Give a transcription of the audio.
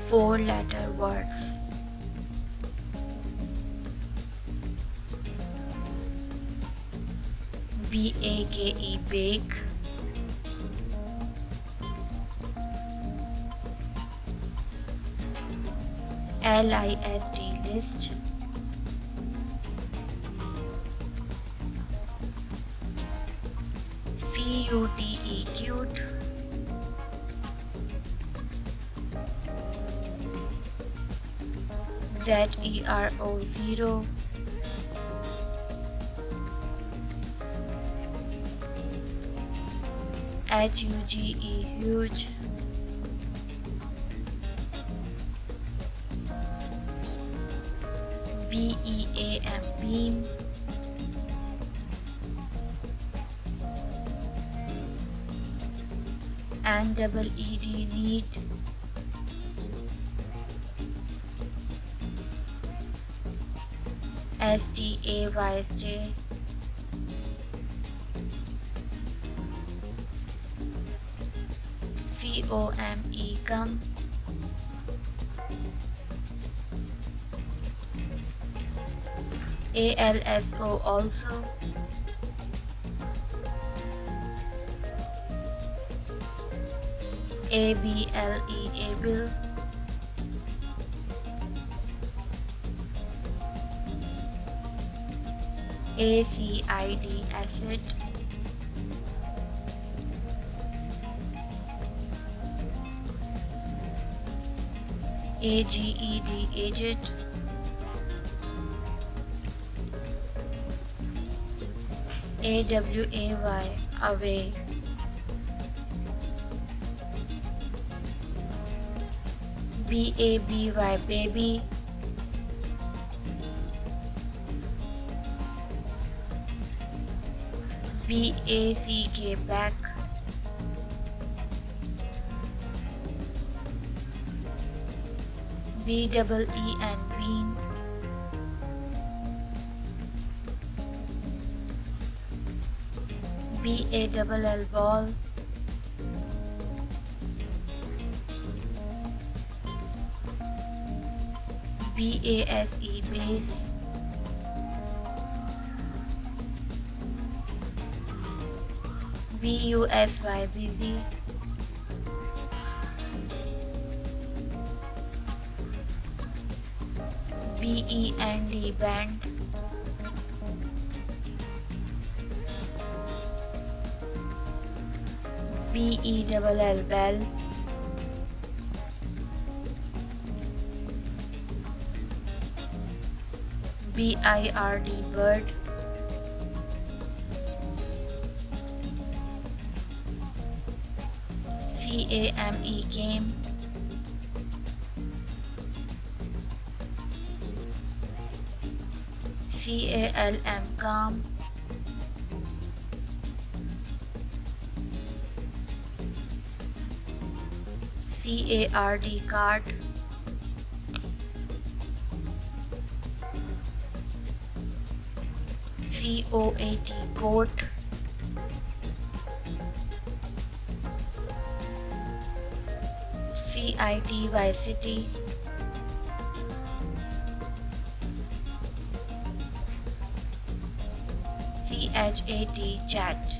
Four-letter words. BAKE, bake. LIST, list. CUTE, cute. ZERO, zero. HUGE, huge. BEAM, beam. NEED, neat. STAY, COME, come. ALSO, also. ABLE, able. ACID, acid. AGED, aged. AWAY, away. BABY, baby. BACK, back. BEEN, bean. BALL, ball. BASE, base. BUSY, busy. BEND, band. BELL, bell. BIRD, bird. CAME, game. CALM, calm. CARD, card. COAT, coat. CITY, city. CHAT, chat.